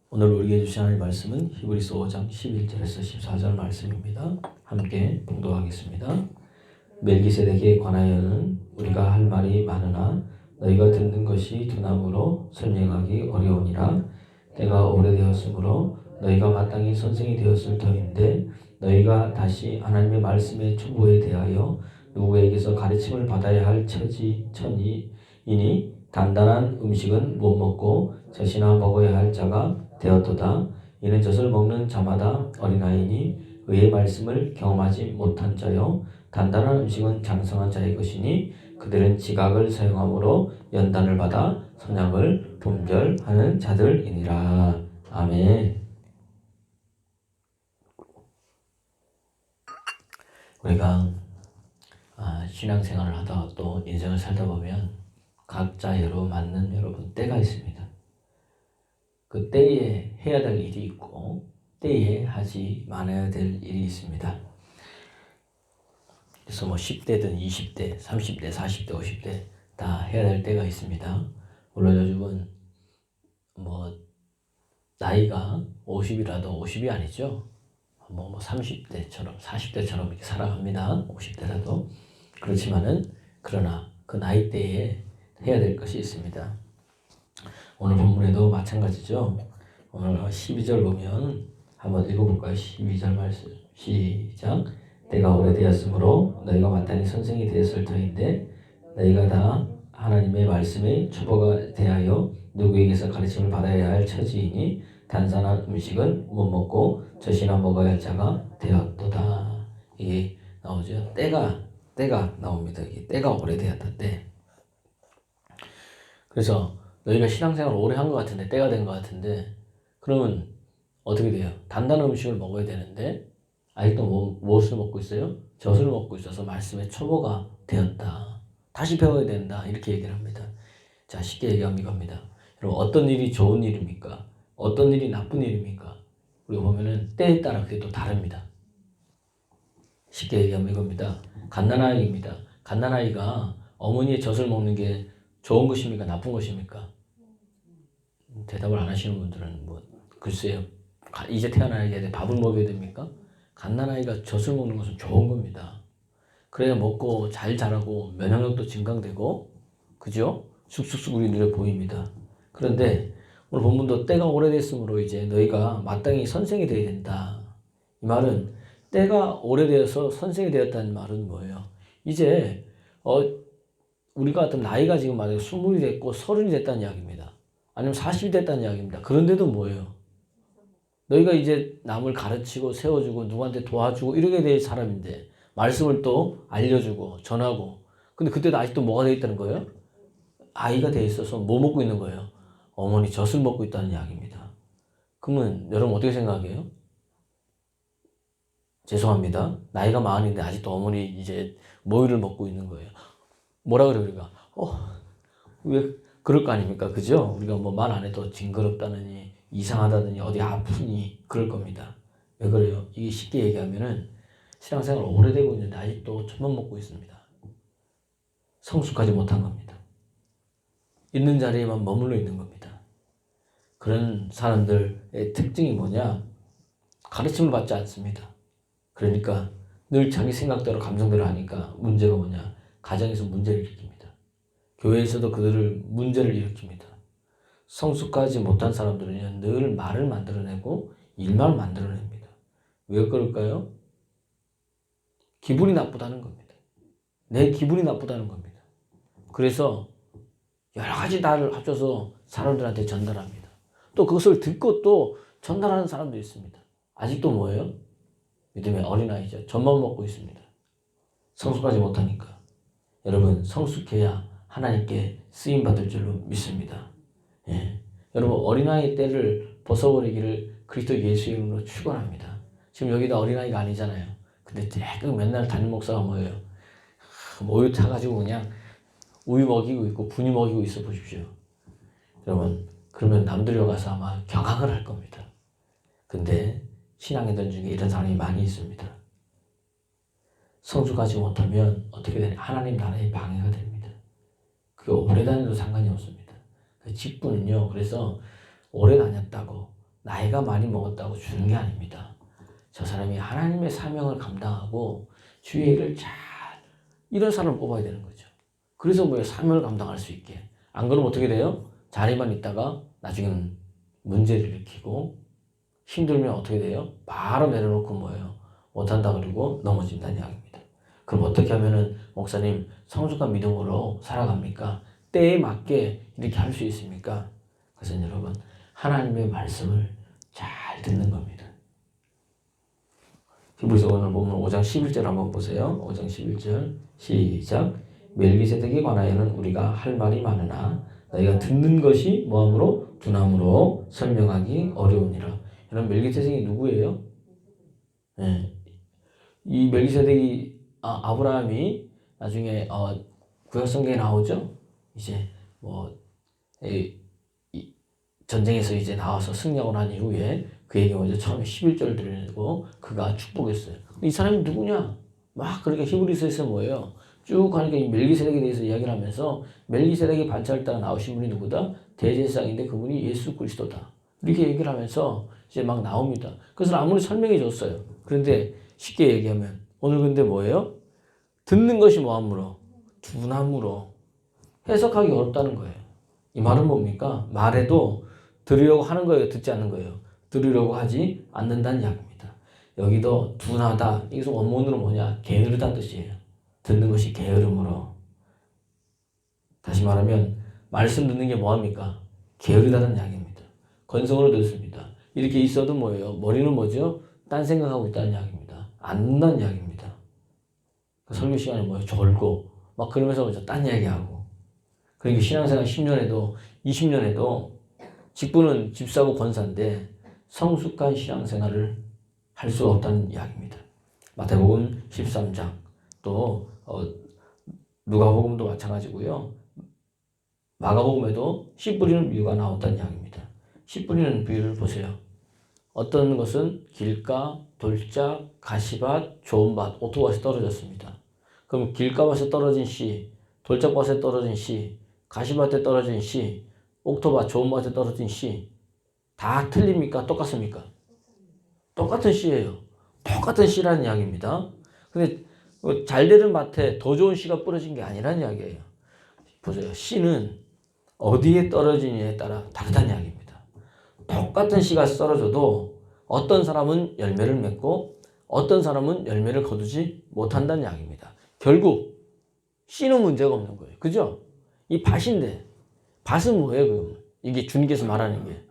오늘 우리에게 주신 하나님의 말씀은 히브리서 5장 11절에서 14절 말씀입니다. 함께 봉독하겠습니다. 멜기세덱에 관하여는 우리가 할 말이 많으나 너희가 듣는 것이 두나무로 설명하기 어려우니라. 때가 오래되었으므로 너희가 마땅히 선생이 되었을 터인데 너희가 다시 하나님의 말씀의 초보에 대하여 누구에게서 가르침을 받아야 할 처지이니 단단한 음식은 못 먹고 젖이나 먹어야 할 자가 되었도다. 이는 젖을 먹는 자마다 어린아이니 의의 말씀을 경험하지 못한 자요 단단한 음식은 장성한 자의 것이니 그들은 지각을 사용함으로 연단을 받아 선약을 분별하는 자들이니라. 아멘. 우리가 신앙생활을 하다가 또 인생을 살다 보면 각자로 맞는 여러분 때가 있습니다. 그 때에 해야 될 일이 있고 때에 하지 말아야 될 일이 있습니다. 그래서 10대든 20대, 30대, 40대, 50대 다 해야 될 때가 있습니다. 물론 요즘은 나이가 50이라도 50이 아니죠. 30대처럼 40대처럼 이렇게 살아갑니다. 50대라도. 그렇지만은 그러나 그 나이대에 해야 될 것이 있습니다. 오늘 본문에도 마찬가지죠. 오늘 12절 보면 한번 읽어볼까요? 12절 말씀 시작. 때가 오래되었으므로 너희가 마땅히 선생이 되었을 터인데 너희가 다 하나님의 말씀에 초보가 대하여 누구에게서 가르침을 받아야 할 처지이니 단단한 음식은 못 먹고 젖이나 먹어야 할 자가 되었도다. 이게 나오죠. 때가 나옵니다. 이게 때가 오래되었다. 때. 그래서 너희가 신앙생활 오래 한 것 같은데 때가 된 것 같은데 그러면 어떻게 돼요? 단단한 음식을 먹어야 되는데 아직도 무엇을 먹고 있어요? 젖을 먹고 있어서 말씀의 초보가 되었다. 다시 배워야 된다. 이렇게 얘기를 합니다. 자, 쉽게 얘기하면 이겁니다. 여러분, 어떤 일이 좋은 일입니까? 어떤 일이 나쁜 일입니까? 우리가 보면은 때에 따라 그게 또 다릅니다. 쉽게 얘기하면 이겁니다. 갓난아이입니다. 갓난아이가 어머니의 젖을 먹는 게 좋은 것입니까? 나쁜 것입니까? 대답을 안 하시는 분들은 글쎄요. 이제 태어난 아이한테 밥을 먹여야 됩니까? 갓난아이가 젖을 먹는 것은 좋은 겁니다. 그래야 먹고 잘 자라고 면역력도 증강되고 그죠? 쑥쑥쑥 우리 눈에 보입니다. 그런데 오늘 본문도 때가 오래됐으므로 이제 너희가 마땅히 선생이 되어야 된다. 이 말은 때가 오래되어서 선생이 되었다는 말은 뭐예요? 이제 우리가 어떤 나이가 지금 만약에 20이 됐고 30이 됐다는 이야기입니다. 아니면 40이 됐다는 이야기입니다. 그런데도 뭐예요? 너희가 이제 남을 가르치고 세워주고 누구한테 도와주고 이렇게 될 사람인데 말씀을 또 알려주고 전하고 근데 그때도 아직도 뭐가 되어 있다는 거예요? 아이가 되어 있어서 뭐 먹고 있는 거예요? 어머니 젖을 먹고 있다는 이야기입니다. 그러면 여러분 어떻게 생각해요? 죄송합니다. 나이가 많은데 아직도 어머니 이제 모유를 먹고 있는 거예요. 뭐라 그래요 우리가? 왜 그럴 거 아닙니까? 그죠? 우리가 말 안 해도 징그럽다느니 이상하다느니 어디 아프니 그럴 겁니다. 왜 그래요? 이게 쉽게 얘기하면은 신앙생활 오래되고 있는데 아직도 젖만 먹고 있습니다. 성숙하지 못한 겁니다. 있는 자리에만 머물러 있는 겁니다. 그런 사람들의 특징이 뭐냐? 가르침을 받지 않습니다. 그러니까 늘 자기 생각대로 감정대로 하니까 문제가 뭐냐? 가정에서 문제를 일으킵니다. 교회에서도 그들을 문제를 일으킵니다. 성숙하지 못한 사람들은 늘 말을 만들어내고 일만 만들어냅니다. 왜 그럴까요? 기분이 나쁘다는 겁니다. 내 기분이 나쁘다는 겁니다. 그래서 여러 가지 말을 합쳐서 사람들한테 전달합니다. 또 그것을 듣고 또 전달하는 사람도 있습니다. 아직도 뭐예요? 믿음의 어린아이죠. 젖만 먹고 있습니다. 성숙하지 못하니까. 여러분 성숙해야 하나님께 쓰임받을 줄로 믿습니다. 예. 여러분 어린아이 때를 벗어버리기를 그리스도 예수 이름으로 축원합니다. 지금 여기다 어린아이가 아니잖아요. 근데 맨날 담임 목사가 뭐예요? 모유 타가지고 그냥 우유 먹이고 있고 분유 먹이고 있어 보십시오. 여러분 그러면 남들이 가서 아마 경악을 할 겁니다. 근데 신앙인들 중에 이런 사람이 많이 있습니다. 성숙하지 못하면 어떻게 되냐? 하나님 나라에 방해가 됩니다. 그게 오래 다녀도 상관이 없습니다. 직분은요. 그래서 오래 다녔다고 나이가 많이 먹었다고 주는 게 아닙니다. 저 사람이 하나님의 사명을 감당하고 주의 일을 잘 이런 사람을 뽑아야 되는 거죠. 그래서 뭐예요? 사명을 감당할 수 있게. 안 그러면 어떻게 돼요? 자리만 있다가 나중에는 문제를 일으키고 힘들면 어떻게 돼요? 바로 내려놓고 뭐예요? 못한다 그러고 넘어진다는 이야기입니다. 그럼 어떻게 하면은 목사님 성숙한 믿음으로 살아갑니까? 때에 맞게 이렇게 할 수 있습니까? 그래서 여러분 하나님의 말씀을 잘 듣는 겁니다. 히브리서 오늘 보면 5장 11절 한번 보세요. 5장 11절 시작. 멜기세덱에 관하여는 우리가 할 말이 많으나 너희가 듣는 것이 뭐함으로 둔함으로 설명하기 어려우니라. 여러분 멜기세덱이 누구예요? 네. 이 멜기세덱이 아브라함이 나중에 구약성경에 나오죠. 이제 뭐 전쟁에서 이제 나와서 승리하고 난 이후에 그에게 먼저 처음에 11절을 드리고 그가 축복했어요. 이 사람이 누구냐? 막 그러니까 히브리서에서 뭐예요? 쭉 가니까 이 멜기세덱에 대해서 이야기를 하면서 멜기세덱의 반차를 따라 나오신 분이 누구다? 대제사장인데 그분이 예수 그리스도다. 이렇게 얘기를 하면서 이제 막 나옵니다. 그래서 아무리 설명해 줬어요. 그런데 쉽게 얘기하면 오늘 근데 뭐예요? 듣는 것이 뭐함으로? 둔함으로 해석하기 어렵다는 거예요. 이 말은 뭡니까? 말해도 들으려고 하는 거예요? 듣지 않는 거예요? 들으려고 하지 않는다는 이야기입니다. 여기도 둔하다. 이것은 원문으로 뭐냐? 게으르다는 뜻이에요. 듣는 것이 게으름으로. 다시 말하면 말씀 듣는 게 뭐합니까? 게으르다는 이야기입니다. 건성으로 듣습니다. 이렇게 있어도 뭐예요? 머리는 뭐죠? 딴 생각하고 있다는 이야기입니다. 안 듣는다는 이야기입니다. 설교 시간에 뭐예요? 졸고 막 그러면서 뭐죠? 딴 이야기하고. 그러니까 신앙생활 10년에도 20년에도 직분은 집사고 권사인데 성숙한 신앙생활을 할 수 없다는 이야기입니다. 마태복음 13장 또 누가복음도 마찬가지고요. 마가복음에도 씨 뿌리는 비유가 나왔다는 이야기입니다. 씨 뿌리는 비유를 보세요. 어떤 것은 길가, 돌짝, 가시밭, 좋은 밭, 오토밭에 떨어졌습니다. 그럼 길가밭에 떨어진 씨, 돌짝밭에 떨어진 씨, 가시밭에 떨어진 씨, 옥토밭, 좋은 밭에 떨어진 씨, 다 틀립니까? 똑같습니까? 똑같은 씨예요. 똑같은 씨라는 이야기입니다. 근데 잘 되는 밭에 더 좋은 씨가 뿌려진 게 아니라는 이야기예요. 보세요. 씨는 어디에 떨어지느냐에 따라 다르다는 이야기입니다. 똑같은 씨가 떨어져도 어떤 사람은 열매를 맺고 어떤 사람은 열매를 거두지 못한다는 이야기입니다. 결국 씨는 문제가 없는 거예요. 그죠? 이 밭인데 밭은 뭐예요? 그러면? 이게 주님께서 말하는 게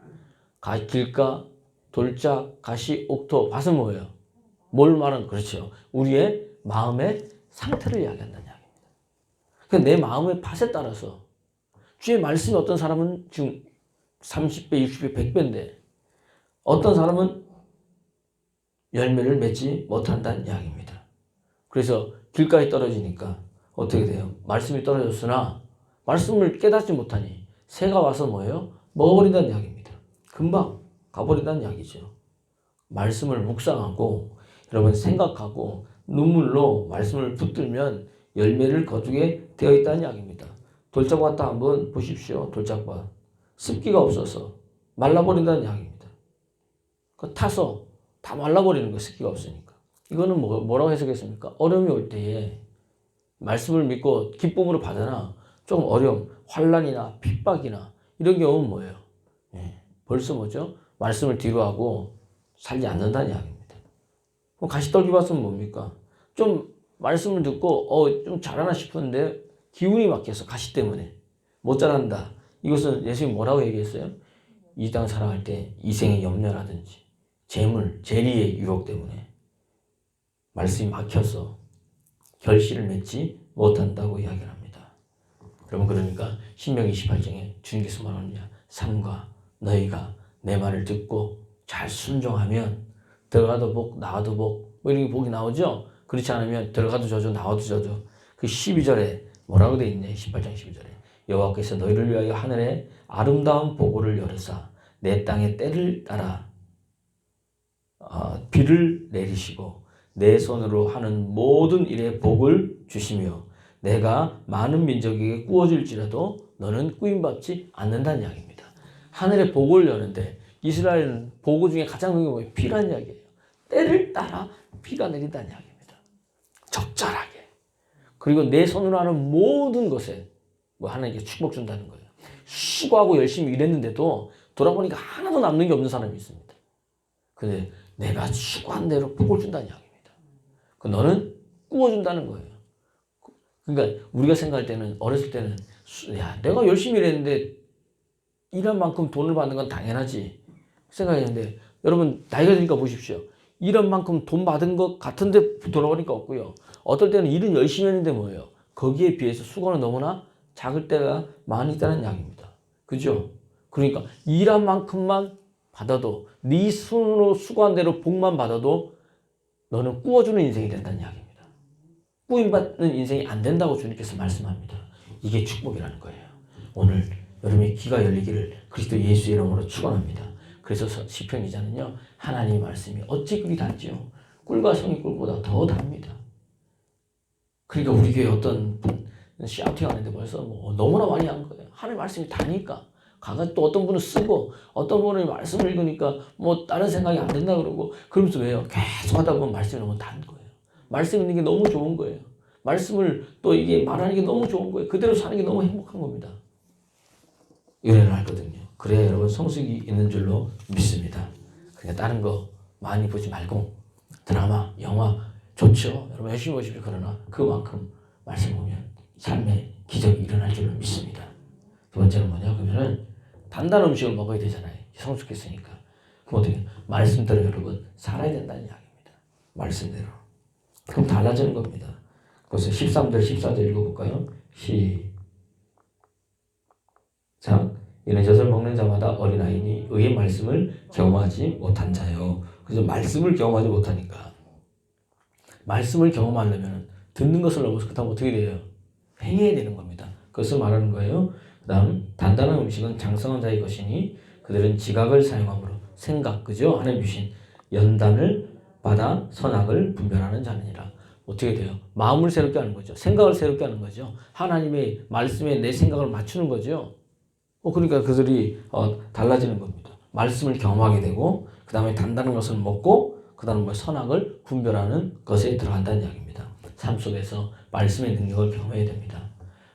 길가, 돌짝, 가시, 옥토 밭은 뭐예요? 뭘 말하는 그렇죠. 우리의 마음의 상태를 이야기한다는 이야기입니다. 그러니까 내 마음의 밭에 따라서 주의 말씀이 어떤 사람은 지금 30배, 60배, 100배인데 어떤 사람은 열매를 맺지 못한다는 이야기입니다. 그래서 길가에 떨어지니까 어떻게 돼요? 말씀이 떨어졌으나 말씀을 깨닫지 못하니 새가 와서 뭐예요? 먹어버린다는 이야기입니다. 금방 가버린다는 이야기죠. 말씀을 묵상하고 여러분 생각하고 눈물로 말씀을 붙들면 열매를 거두게 되어 있다는 이야기입니다. 돌짝밭도 한번 보십시오. 돌짝밭. 습기가 없어서 말라버린다는 이야기입니다. 타서 다 말라버리는 거예요. 습기가 없으니까. 이거는 뭐라고 해석했습니까? 어려움이 올 때에 말씀을 믿고 기쁨으로 받으나 좀 어려움, 환난이나 핍박이나 이런 경우는 뭐예요? 벌써 뭐죠? 말씀을 뒤로 하고 살지 않는다는 이야기입니다. 그럼 가시떨기밭은 뭡니까? 좀 말씀을 듣고 좀 잘하나 싶었는데 기운이 막혀서 가시 때문에 못 자란다. 이것은 예수님이 뭐라고 얘기했어요? 이 땅 살아갈 때 이생의 염려라든지 재물, 재리의 유혹 때문에 말씀이 막혀서 결실을 맺지 못한다고 이야기를 합니다. 여러분 그러니까 신명기 28장에 주님께서 말하느냐 삼가 너희가 내 말을 듣고 잘 순종하면 들어가도 복 나가도 복 뭐 이런 복이 나오죠. 그렇지 않으면 들어가도 저주 나와도 저주. 그 12절에 뭐라고 돼 있냐 18장 12절에 여호와께서 너희를 위하여 하늘에 아름다운 보고를 열으사 내 땅의 때를 따라 비를 내리시고 내 손으로 하는 모든 일에 복을 주시며 내가 많은 민족에게 꾸어질지라도 너는 꾸임받지 않는다는 이야기입니다. 하늘에 복을 여는데 이스라엘 보고 중에 가장 중요한 게 뭐예요? 비란 이야기예요. 때를 따라 비가 내린다는 이야기입니다. 적절하게. 그리고 내 손으로 하는 모든 것에 뭐 하나님께 축복 준다는 거예요. 수고하고 열심히 일했는데도 돌아보니까 하나도 남는 게 없는 사람이 있습니다. 근데 내가 수고한 대로 복을 준다는 이야기입니다. 너는 꾸어준다는 거예요. 그러니까 우리가 생각할 때는 어렸을 때는 야 내가 열심히 일했는데 일한 만큼 돈을 받는 건 당연하지 생각했는데 여러분 나이가 드니까 보십시오. 일한 만큼 돈 받은 것 같은데 돌아보니까 없고요. 어떨 때는 일은 열심히 했는데 뭐예요? 거기에 비해서 수고는 너무나 작을 때가 많이 있다는 이야기입니다. 그죠? 그러니까 일한 만큼만 받아도 네 손으로 수고한 대로 복만 받아도 너는 꾸어주는 인생이 된다는 이야기입니다. 꾸임받는 인생이 안 된다고 주님께서 말씀합니다. 이게 축복이라는 거예요. 오늘 여러분의 귀가 열리기를 그리스도 예수의 이름으로 축원합니다. 그래서 시편 기자는요. 하나님의 말씀이 어찌 그리 달지요. 꿀과 성이 꿀보다 더 답니다. 그러니까 우리 교회 어떤 분 샤우팅 하는데 벌써 뭐 너무나 많이 한 거예요. 하나님의 말씀이 다니까. 가서 또 어떤 분은 쓰고 어떤 분은 말씀을 읽으니까 뭐 다른 생각이 안 된다 그러고 그러면서 왜요? 계속 하다 보면 말씀이 너무 단 거예요. 말씀 있는 게 너무 좋은 거예요. 말씀을 또 이게 말하는 게 너무 좋은 거예요. 그대로 사는 게 너무 행복한 겁니다. 은혜를 알거든요. 그래야 여러분 성숙이 있는 줄로 믿습니다. 그러니까 다른 거 많이 보지 말고 드라마, 영화 좋죠. 여러분 열심히 보십시오. 그러나 그만큼 말씀 보면 삶의 기적이 일어날 줄로 믿습니다. 두 번째는 뭐냐? 그러면은 단단한 음식을 먹어야 되잖아요. 성숙했으니까. 그럼 어떻게? 말씀대로 여러분 살아야 된다는 이야기입니다. 말씀대로. 그럼 달라지는 겁니다. 그래서 13절, 14절 읽어볼까요? 시작. 이는 젖을 먹는 자마다 어린아이니 의의 말씀을 경험하지 못한 자요. 그래서 말씀을 경험하지 못하니까 말씀을 경험하려면 듣는 것을 넘어서 그 다음 어떻게 돼요? 행해야 되는 겁니다. 그것을 말하는 거예요. 그 다음 단단한 음식은 장성한 자의 것이니 그들은 지각을 사용함으로 생각, 그죠? 하나님 주신 연단을 받아 선악을 분별하는 자느니라. 어떻게 돼요? 마음을 새롭게 하는 거죠. 생각을 새롭게 하는 거죠. 하나님의 말씀에 내 생각을 맞추는 거죠. 그러니까 그들이 달라지는 겁니다. 말씀을 경험하게 되고 그 다음에 단단한 것을 먹고 그 다음에 선악을 분별하는 것에 들어간다는 이야기입니다. 삶 속에서 말씀의 능력을 경험해야 됩니다.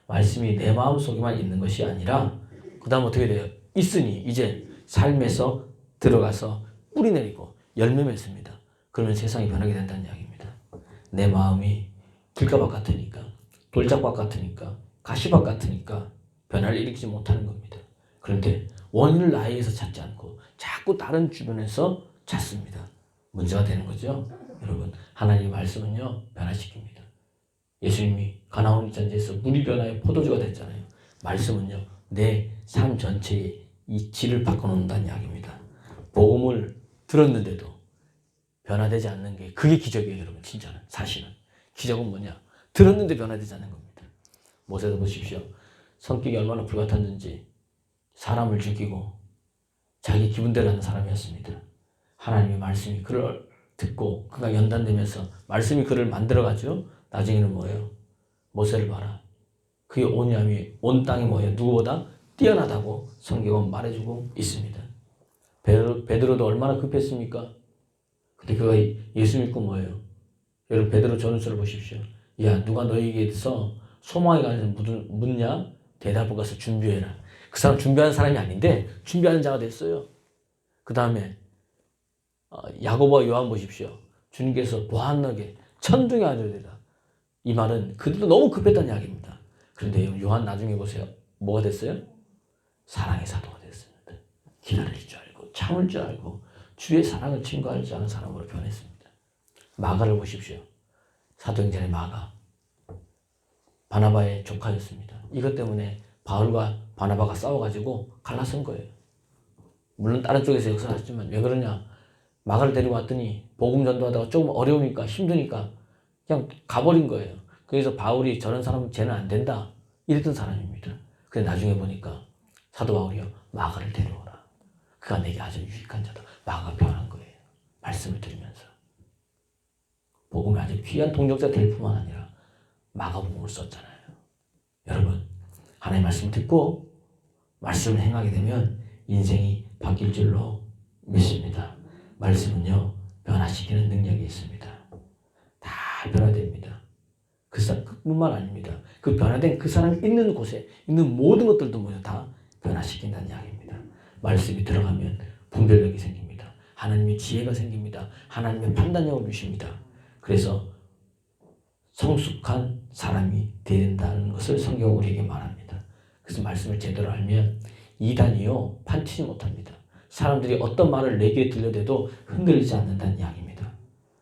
말씀이 내 마음 속에만 있는 것이 아니라 그 다음 어떻게 돼요? 있으니 이제 삶에서 들어가서 뿌리 내리고 열매 맺습니다. 그러면 세상이 변하게 된다는 이야기입니다. 내 마음이 길가밭 같으니까 돌짝밭 같으니까 가시밭 같으니까 변화를 일으키지 못하는 겁니다. 그런데 원인을 나에게서 찾지 않고 자꾸 다른 주변에서 찾습니다. 문제가 되는 거죠. 여러분 하나님의 말씀은요 변화시킵니다. 예수님이 가나온 입잔치에서 물이 변화해 포도주가 됐잖아요. 말씀은요 내 삶 전체에 이 질을 바꿔놓는다는 이야기입니다. 복음을 들었는데도 변화되지 않는 게 그게 기적이에요. 여러분 진짜는 사실은 기적은 뭐냐? 들었는데 변화되지 않는 겁니다. 모세도 보십시오. 성격이 얼마나 불같았는지 사람을 죽이고 자기 기분대로 하는 사람이었습니다. 하나님의 말씀이 그를 듣고 그가 연단되면서 말씀이 그를 만들어가죠. 나중에는 뭐예요? 모세를 봐라. 그의 온유함이 온 땅이 뭐예요? 누구보다 뛰어나다고 성경은 말해주고 있습니다. 베드로도 얼마나 급했습니까? 근데 그가 예수 믿고 뭐예요? 여러분 베드로 전후서를 보십시오. 야 누가 너에게서 소망에 관해서 묻냐? 대답을 가서 준비해라. 그 사람 준비하는 사람이 아닌데 준비하는 자가 됐어요. 그 다음에 야고보와 요한 보십시오. 주님께서 보안하게 천둥이 아니라 이 말은 그들도 너무 급했다는 이야기입니다. 그런데 요한 나중에 보세요. 뭐가 됐어요? 사랑의 사도가 됐습니다. 기다릴 줄 알고 참을 줄 알고 주의 사랑을 증거할 줄 아는 사람으로 변했습니다. 마가를 보십시오. 사도행전의 마가 바나바의 조카였습니다. 이것 때문에 바울과 바나바가 싸워가지고 갈라선 거예요. 물론 다른 쪽에서 역사를 하지만 왜 그러냐? 마가를 데리고 왔더니 복음 전도하다가 조금 어려우니까 힘드니까 그냥 가버린 거예요. 그래서 바울이 저런 사람은 쟤는 안 된다 이랬던 사람입니다. 근데 나중에 보니까 사도 바울이요 마가를 데려오라. 그가 내게 아주 유익한 자다. 마가가 변한 거예요. 말씀을 들으면서 복음이 아주 귀한 동력자 될 뿐만 아니라 마가복음을 썼잖아요. 여러분 하나님의 말씀을 듣고 말씀을 행하게 되면 인생이 바뀔 줄로 믿습니다. 말씀은요, 변화시키는 능력이 있습니다. 다 변화됩니다. 그뿐만 아닙니다. 그 변화된 그 사람이 있는 곳에 있는 모든 것들도 모두 다 변화시킨다는 이야기입니다. 말씀이 들어가면 분별력이 생깁니다. 하나님의 지혜가 생깁니다. 하나님의 판단력을 주십니다. 그래서 성숙한 사람이 된다는 것을 성경은 우리에게 말합니다. 그래서 말씀을 제대로 알면 이단이요 판치지 못합니다. 사람들이 어떤 말을 내게 들려대도 흔들리지 않는다는 이야기입니다.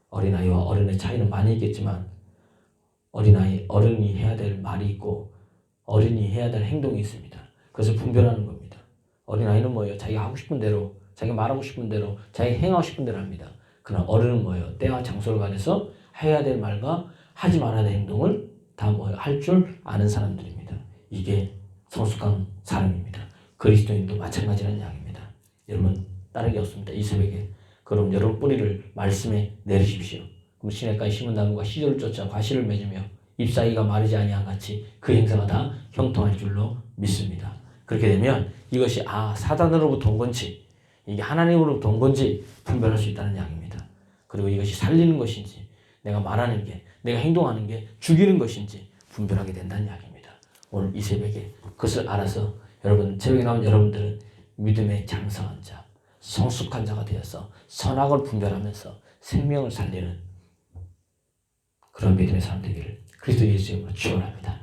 어린아이와 어른의 차이는 많이 있겠지만 어른이 해야 될 말이 있고 어른이 해야 될 행동이 있습니다. 그것을 분별하는 겁니다. 어린아이는 뭐예요? 자기가 하고 싶은 대로, 자기가 말하고 싶은 대로, 자기가 행하고 싶은 대로 합니다. 그러나 어른은 뭐예요? 때와 장소를 가려서 해야 될 말과 하지 말아야 될 행동을 다 뭐예요? 할 줄 아는 사람들입니다. 이게 성숙한 사람입니다. 그리스도인도 마찬가지라는 이야기입니다. 여러분 다른 게 없습니다. 이 새벽에 그럼 여러분 뿌리를 말씀에 내리십시오. 그럼 시냇가에 심은 나무가 시절을 쫓아 과실을 맺으며 잎사귀가 마르지 아니한 같이 그 행사가 다 형통할 줄로 믿습니다. 그렇게 되면 이것이 사단으로부터 온 건지 이게 하나님으로부터 온 건지 분별할 수 있다는 이야기입니다. 그리고 이것이 살리는 것인지 내가 말하는 게 내가 행동하는 게 죽이는 것인지 분별하게 된다는 이야기입니다. 오늘 이 새벽에 그것을 알아서 여러분 새벽에 나온 여러분들은 믿음의 장성한 자, 성숙한 자가 되어서 선악을 분별하면서 생명을 살리는 그런 믿음의 사람 되기를 그리스도 예수 이름으로 축원합니다.